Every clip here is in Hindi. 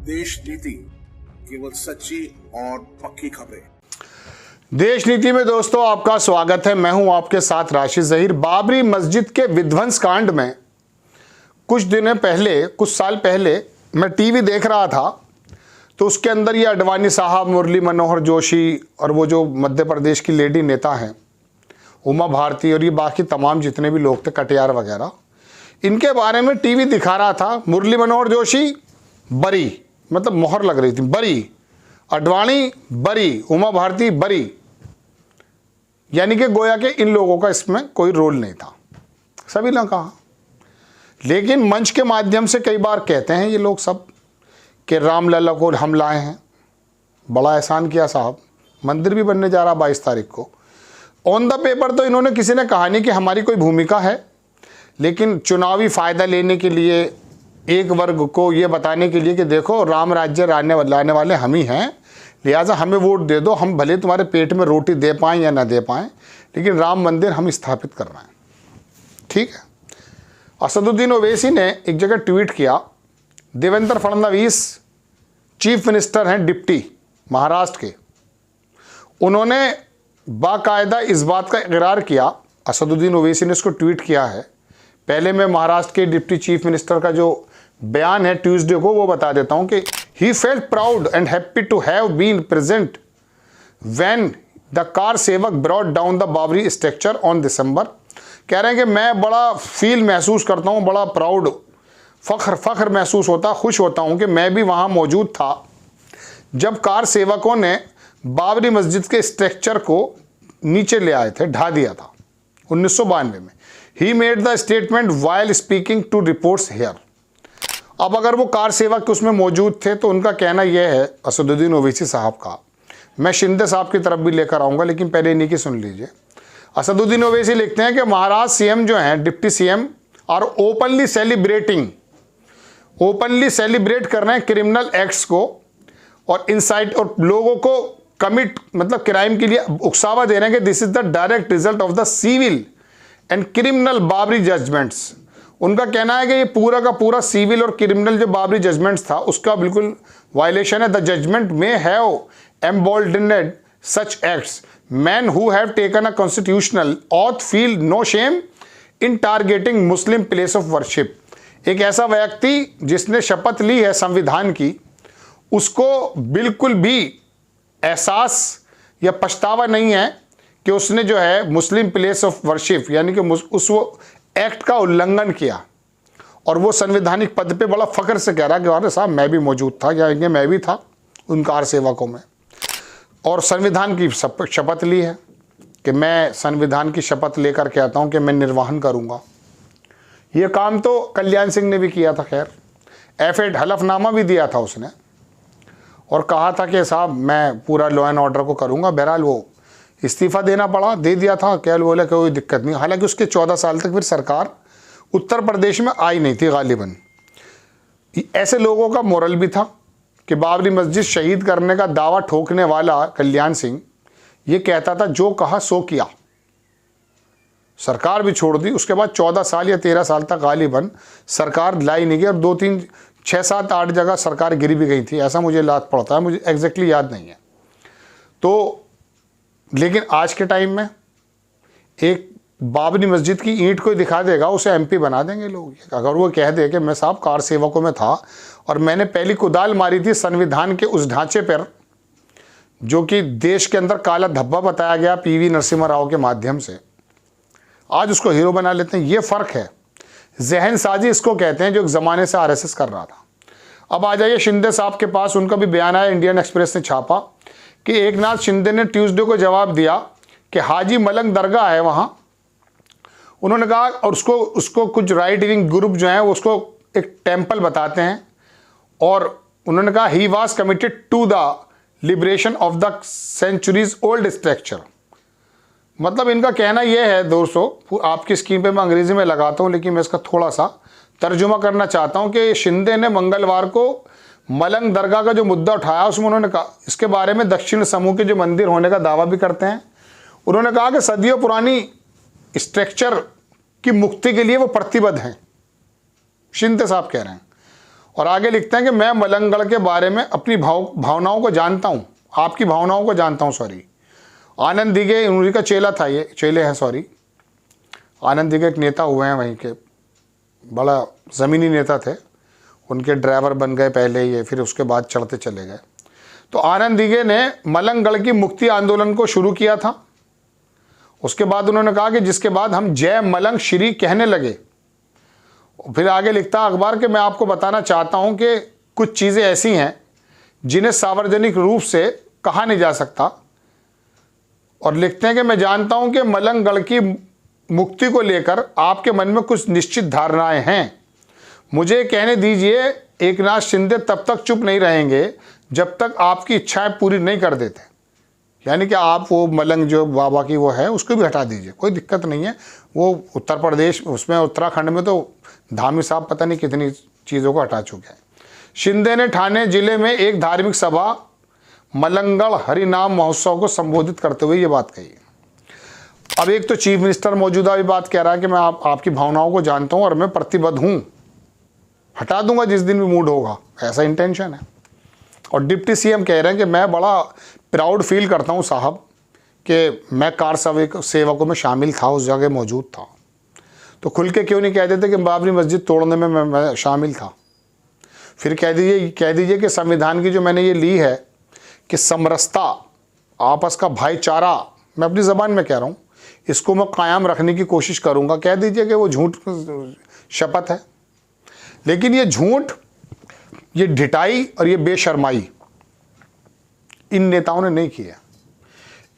देश नीति, केवल सच्ची और पक्की खबरें। देश नीति में दोस्तों आपका स्वागत है। मैं हूं आपके साथ राशिद जहीर। बाबरी मस्जिद के विध्वंस कांड में कुछ साल पहले मैं टीवी देख रहा था, तो उसके अंदर ये अडवाणी साहब, मुरली मनोहर जोशी और वो जो मध्य प्रदेश की लेडी नेता हैं उमा भारती और ये बाकी तमाम जितने भी लोग थे, कटियार वगैरह, इनके बारे में टीवी दिखा रहा था। मुरली मनोहर जोशी बरी, मतलब मोहर लग रही थी, बरी। अडवाणी बरी, उमा भारती बरी, यानी कि गोया के इन लोगों का इसमें कोई रोल नहीं था, सभी ने कहा। लेकिन मंच के माध्यम से कई बार कहते हैं ये लोग सब कि रामलला को हम लाए हैं, बड़ा एहसान किया साहब, मंदिर भी बनने जा रहा 22 तारीख को। ऑन द पेपर तो इन्होंने किसी ने कहा नहीं कि हमारी कोई भूमिका है, लेकिन चुनावी फ़ायदा लेने के लिए, एक वर्ग को ये बताने के लिए कि देखो राम राज्य लाने वाले हम ही हैं, लिहाजा हमें वोट दे दो, हम भले तुम्हारे पेट में रोटी दे पाएँ या ना दे पाएँ, लेकिन राम मंदिर हम स्थापित कर रहे हैं। ठीक है। असदुद्दीन ओवैसी ने एक जगह ट्वीट किया, देवेंद्र फडणवीस चीफ मिनिस्टर हैं डिप्टी महाराष्ट्र के, उन्होंने बाकायदा इस बात का इकरार किया, असदुद्दीन ओवैसी ने इसको ट्वीट किया है। पहले मैं महाराष्ट्र के डिप्टी चीफ मिनिस्टर का जो बयान है ट्यूसडे को वो बता देता हूं कि he felt proud and happy to have been present when the kar sevak brought down the Babri structure on December. कह रहे हैं कि मैं बड़ा फील महसूस करता हूं, बड़ा प्राउड, फख्र महसूस होता, खुश होता हूं कि मैं भी वहां मौजूद था जब कार सेवकों ने बाबरी मस्जिद के स्ट्रक्चर को नीचे ले आए थे, ढा दिया था 1992 में। He made the statement while speaking to reports here. अब अगर वो कार सेवक उसमें मौजूद थे तो उनका कहना यह है, असदुद्दीन ओवैसी साहब का, मैं शिंदे साहब की तरफ भी लेकर आऊँगा, लेकिन पहले इन्हीं की सुन लीजिए। असदुद्दीन ओवैसी लिखते हैं कि महाराष्ट्र सीएम जो हैं, डिप्टी सीएम, और ओपनली सेलिब्रेट कर रहे हैं क्रिमिनल एक्ट्स को और इंसाइट और लोगों को कमिट, मतलब क्राइम के लिए उकसावा दे रहे हैं कि this is the direct result of the civil and criminal Babri judgments. उनका कहना है कि ये पूरा का पूरा सिविल और क्रिमिनल जो बाबरी जजमेंट्स था उसका बिल्कुल वायलेशन है। The judgment may have emboldened such acts, men who have taken a constitutional oath feel no shame in targeting Muslim place of worship. एक ऐसा व्यक्ति जिसने शपथ ली है संविधान की, उसको बिल्कुल भी एहसास या पछतावा नहीं है कि उसने जो है मुस्लिम प्लेस ऑफ वर्शिप यानी कि उस वो एक्ट का उल्लंघन किया, और वो संवैधानिक पद पे बड़ा फख्र से कह रहा है कि अरे साहब मैं भी मौजूद था, या मैं भी था उन कार सेवकों में, और संविधान की शपथ ली है कि मैं संविधान की शपथ लेकर कहता हूं कि मैं निर्वहन करूंगा। ये काम तो कल्याण सिंह ने भी किया था, खैर एफिड हलफनामा भी दिया था उसने और कहा था कि साहब मैं पूरा लॉ एंड ऑर्डर को करूंगा। बहरहाल वो इस्तीफा देना पड़ा, दे दिया था, क्या बोले कोई दिक्कत नहीं। हालांकि उसके 14 साल तक फिर सरकार उत्तर प्रदेश में आई नहीं थी गालिबन। ऐसे लोगों का मोरल भी था कि बाबरी मस्जिद शहीद करने का दावा ठोकने वाला कल्याण सिंह ये कहता था जो कहा सो किया, सरकार भी छोड़ दी। उसके बाद 14 साल या 13 साल तक गालिबन सरकार लाई नहीं गई, और 2, 3, 6, 7, 8 जगह सरकार गिरी भी गई थी, ऐसा मुझे याद पड़ता है, मुझे एग्जैक्टली याद नहीं है। तो लेकिन आज के टाइम में एक बाबरी मस्जिद की ईंट कोई दिखा देगा, उसे एमपी बना देंगे लोग। अगर वो कह दे कि मैं साहब कार सेवकों में था और मैंने पहली कुदाल मारी थी संविधान के उस ढांचे पर जो कि देश के अंदर काला धब्बा बताया गया पीवी नरसिम्हा राव के माध्यम से, आज उसको हीरो बना लेते हैं। ये फ़र्क है, जहन साजी इसको कहते हैं, जो एक ज़माने से आरएसएस कर रहा था। अब आ जाइए शिंदे साहब के पास, उनका भी बयान आया, इंडियन एक्सप्रेस ने छापा कि एकनाथ शिंदे ने ट्यूसडे को जवाब दिया कि हाजी मलंग दरगाह है वहाँ, उन्होंने कहा, और उसको कुछ राइट विंग ग्रुप जो हैं उसको एक टेम्पल बताते हैं, और उन्होंने कहा he was committed to the liberation of the centuries old structure. मतलब इनका कहना यह है दोस्तों, आपकी स्क्रीन पे मैं अंग्रेजी में लगाता हूँ लेकिन मैं इसका थोड़ा सा तर्जुमा करना चाहता हूँ कि शिंदे ने मंगलवार को मलंग दरगाह का जो मुद्दा उठाया उसमें उन्होंने कहा, इसके बारे में दक्षिण समूह के जो मंदिर होने का दावा भी करते हैं। उन्होंने कहा कि सदियों पुरानी स्ट्रक्चर की मुक्ति के लिए वो प्रतिबद्ध हैं, शिंदे साहब कह रहे हैं। और आगे लिखते हैं कि मैं मलंगगढ़ के बारे में अपनी भावनाओं को जानता हूँ, आपकी भावनाओं को जानता हूँ। सॉरी, आनंद दिघे उन्हीं का चेला था, ये चेले हैं सॉरी। आनंद दिघे एक नेता हुए हैं वहीं के, बड़ा ज़मीनी नेता थे, उनके ड्राइवर बन गए पहले ये, फिर उसके बाद चढ़ते चले गए। तो आनंद दिघे ने मलंगगढ़ की मुक्ति आंदोलन को शुरू किया था। उसके बाद उन्होंने कहा कि जिसके बाद हम जय मलंग श्री कहने लगे। फिर आगे लिखता अखबार कि मैं आपको बताना चाहता हूं कि कुछ चीज़ें ऐसी हैं जिन्हें सार्वजनिक रूप से कहा नहीं जा सकता। और लिखते हैं कि मैं जानता हूं कि मलंगगढ़ की मुक्ति को लेकर आपके मन में कुछ निश्चित धारणाएं हैं। मुझे कहने दीजिए, एकनाथ शिंदे तब तक चुप नहीं रहेंगे जब तक आपकी इच्छाएं पूरी नहीं कर देते। यानी कि आप वो मलंग जो बाबा की वो है उसको भी हटा दीजिए, कोई दिक्कत नहीं है। वो उत्तर प्रदेश उसमें उत्तराखंड में तो धामी साहब पता नहीं कितनी चीज़ों को हटा चुके हैं। शिंदे ने ठाणे जिले में एक धार्मिक सभा मलंगगढ़ हरिनाम महोत्सव को संबोधित करते हुए ये बात कही। अब एक तो चीफ मिनिस्टर मौजूदा भी बात कह रहा है कि मैं आपकी भावनाओं को जानता हूँ और मैं प्रतिबद्ध हूँ, हटा दूंगा जिस दिन भी मूड होगा, ऐसा इंटेंशन है। और डिप्टी सीएम कह रहे हैं कि मैं बड़ा प्राउड फील करता हूँ साहब कि मैं कार सेवकों में शामिल था, उस जगह मौजूद था। तो खुल के क्यों नहीं कह देते कि बाबरी मस्जिद तोड़ने में मैं शामिल था। फिर कह दीजिए कि संविधान की जो मैंने ये ली है कि समरसता, आपस का भाईचारा, मैं अपनी ज़बान में कह रहा हूँ, इसको मैं कायम रखने की कोशिश करूँगा। कह दीजिए कि वो झूठ शपथ है। लेकिन ये झूठ, ये ढिठाई और ये बेशर्माई इन नेताओं ने नहीं किया।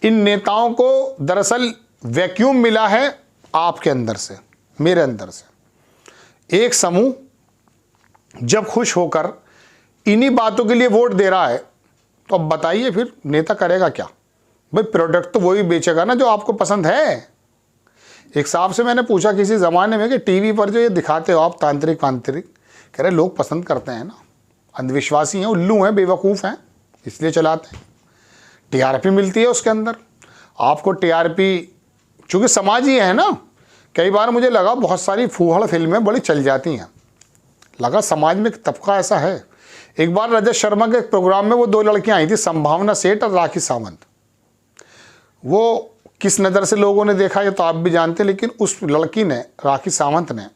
इन नेताओं को दरअसल वैक्यूम मिला है आपके अंदर से, मेरे अंदर से। एक समूह जब खुश होकर इन्हीं बातों के लिए वोट दे रहा है, तो अब बताइए फिर नेता करेगा क्या? भाई प्रोडक्ट तो वही बेचेगा ना जो आपको पसंद है। एक साहब से मैंने पूछा किसी ज़माने में कि टीवी पर जो ये दिखाते हो आप तांत्रिक वांत्रिक, कह रहे लोग पसंद करते हैं ना, अंधविश्वासी हैं, उल्लू हैं, बेवकूफ़ हैं, इसलिए चलाते हैं। टीआरपी मिलती है उसके अंदर आपको। टीआरपी चूँकि समाज ही है ना। कई बार मुझे लगा बहुत सारी फूहड़ फिल्में बड़ी चल जाती हैं, लगा समाज में एक तबका ऐसा है। एक बार रजत शर्मा के प्रोग्राम में वो दो लड़कियां आई थी, संभावना सेठ और राखी सावंत। वो किस नज़र से लोगों ने देखा ये तो आप भी जानते, लेकिन उस लड़की ने, राखी सावंत ने,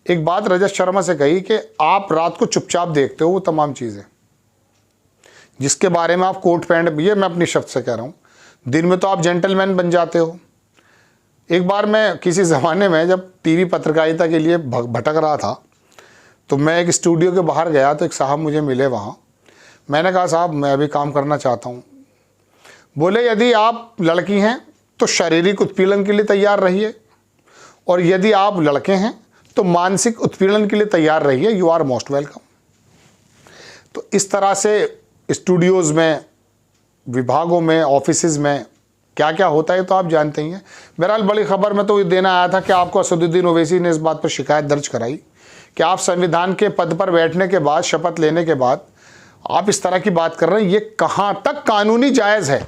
एक बात रजत शर्मा से कही कि आप रात को चुपचाप देखते हो वो तमाम चीज़ें जिसके बारे में आप कोट पैंट, ये मैं अपनी शब्द से कह रहा हूँ, दिन में तो आप जेंटलमैन बन जाते हो। एक बार मैं किसी ज़माने में जब टीवी पत्रकारिता के लिए भटक रहा था, तो मैं एक स्टूडियो के बाहर गया तो एक साहब मुझे मिले वहाँ। मैंने कहा साहब मैं अभी काम करना चाहता हूँ। बोले यदि आप लड़की हैं तो शारीरिक उत्पीड़न के लिए तैयार रहिए, और यदि आप लड़के हैं तो मानसिक उत्पीड़न के लिए तैयार रहिए, यू आर मोस्ट वेलकम। तो इस तरह से स्टूडियोज़ में, विभागों में, ऑफिसेज़ में क्या क्या होता है तो आप जानते ही हैं। बहरहाल बड़ी खबर में तो ये देना आया था कि आपको असदुद्दीन ओवैसी ने इस बात पर शिकायत दर्ज कराई कि आप संविधान के पद पर बैठने के बाद, शपथ लेने के बाद आप इस तरह की बात कर रहे हैं। ये कहाँ तक कानूनी जायज़ है?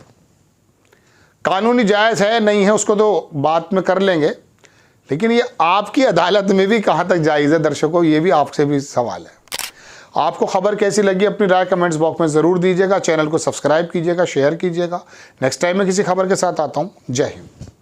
कानूनी जायज़ है नहीं है उसको तो बात में कर लेंगे, लेकिन ये आपकी अदालत में भी कहाँ तक जायज़ है? दर्शकों, ये भी आपसे भी सवाल है। आपको खबर कैसी लगी अपनी राय कमेंट्स बॉक्स में ज़रूर दीजिएगा। चैनल को सब्सक्राइब कीजिएगा, शेयर कीजिएगा। नेक्स्ट टाइम मैं किसी खबर के साथ आता हूँ। जय हिंद।